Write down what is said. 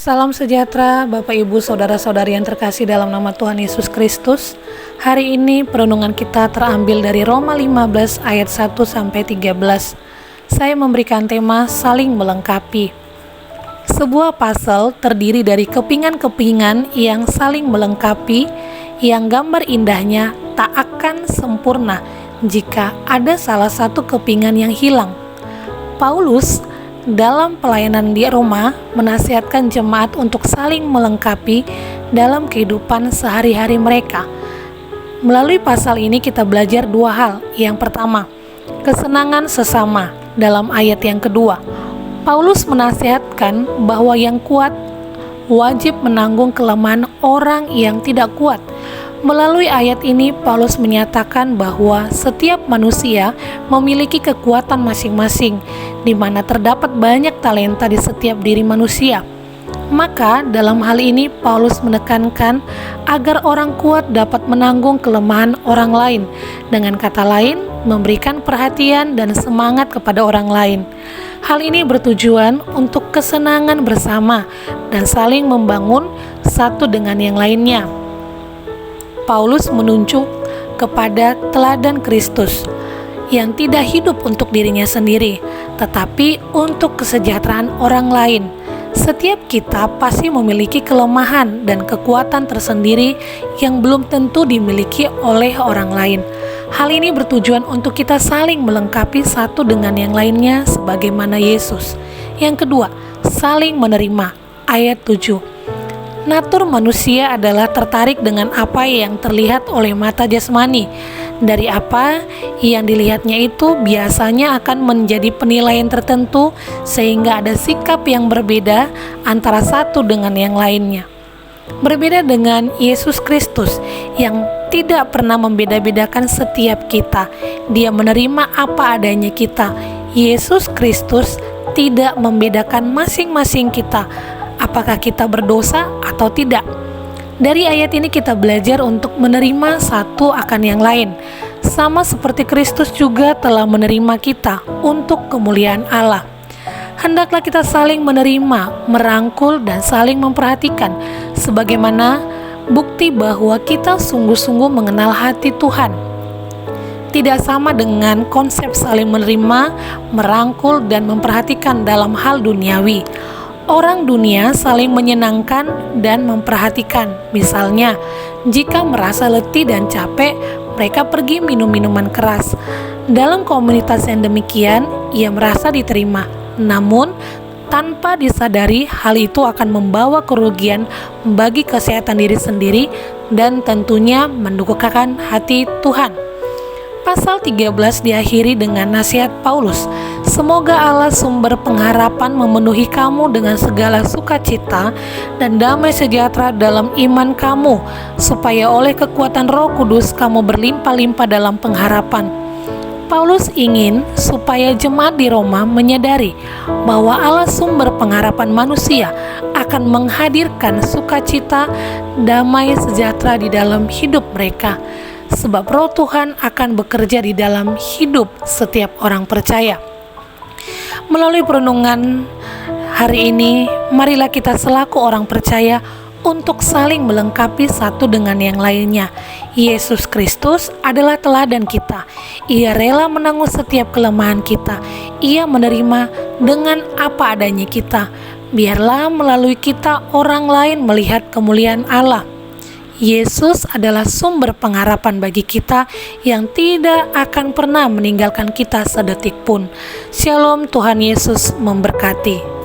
Salam sejahtera Bapak Ibu Saudara-saudari yang terkasih dalam nama Tuhan Yesus Kristus. Hari ini perenungan kita terambil dari Roma 15 ayat 1-13. Saya memberikan tema saling melengkapi. Sebuah puzzle terdiri dari kepingan-kepingan yang saling melengkapi, yang gambar indahnya tak akan sempurna jika ada salah satu kepingan yang hilang. Paulus dalam pelayanan di Roma menasihatkan jemaat untuk saling melengkapi dalam kehidupan sehari-hari mereka. Melalui pasal ini kita belajar dua hal. Yang pertama, kesenangan sesama. Dalam ayat yang kedua, Paulus menasihatkan bahwa yang kuat wajib menanggung kelemahan orang yang tidak kuat. Melalui ayat ini, Paulus menyatakan bahwa setiap manusia memiliki kekuatan masing-masing, di mana terdapat banyak talenta di setiap diri manusia. Maka, dalam hal ini, Paulus menekankan agar orang kuat dapat menanggung kelemahan orang lain. Dengan kata lain, memberikan perhatian dan semangat kepada orang lain. Hal ini bertujuan untuk kesenangan bersama dan saling membangun satu dengan yang lainnya. Paulus menunjuk kepada teladan Kristus yang tidak hidup untuk dirinya sendiri, tetapi untuk kesejahteraan orang lain. Setiap kita pasti memiliki kelemahan dan kekuatan tersendiri yang belum tentu dimiliki oleh orang lain. Hal ini bertujuan untuk kita saling melengkapi satu dengan yang lainnya sebagaimana Yesus. Yang kedua, saling menerima. Ayat 7. Natur manusia adalah tertarik dengan apa yang terlihat oleh mata jasmani. Dari apa yang dilihatnya itu biasanya akan menjadi penilaian tertentu, sehingga ada sikap yang berbeda antara satu dengan yang lainnya. Berbeda dengan Yesus Kristus yang tidak pernah membeda-bedakan setiap kita. Dia menerima apa adanya kita. Yesus Kristus tidak membedakan masing-masing kita, apakah kita berdosa atau tidak. Dari ayat ini kita belajar untuk menerima satu akan yang lain, sama seperti Kristus juga telah menerima kita untuk kemuliaan Allah. Hendaklah kita saling menerima, merangkul, dan saling memperhatikan, sebagaimana bukti bahwa kita sungguh-sungguh mengenal hati Tuhan. Tidak sama dengan konsep saling menerima, merangkul, dan memperhatikan dalam hal duniawi. Orang dunia saling menyenangkan dan memperhatikan. Misalnya, jika merasa letih dan capek, mereka pergi minum minuman keras. Dalam komunitas yang demikian, ia merasa diterima. Namun, tanpa disadari, hal itu akan membawa kerugian bagi kesehatan diri sendiri dan tentunya mendukakan hati Tuhan. Pasal 13 diakhiri dengan nasihat Paulus. Semoga Allah sumber pengharapan memenuhi kamu dengan segala sukacita dan damai sejahtera dalam iman kamu, supaya oleh kekuatan Roh Kudus kamu berlimpah-limpah dalam pengharapan. Paulus ingin supaya jemaat di Roma menyadari bahwa Allah sumber pengharapan manusia akan menghadirkan sukacita, damai sejahtera di dalam hidup mereka. Sebab Roh Tuhan akan bekerja di dalam hidup setiap orang percaya. Melalui perenungan hari ini, marilah kita selaku orang percaya untuk saling melengkapi satu dengan yang lainnya. Yesus Kristus adalah teladan kita. Ia rela menanggung setiap kelemahan kita. Ia menerima dengan apa adanya kita. Biarlah melalui kita orang lain melihat kemuliaan Allah. Yesus adalah sumber pengharapan bagi kita yang tidak akan pernah meninggalkan kita sedetik pun. Shalom, Tuhan Yesus memberkati.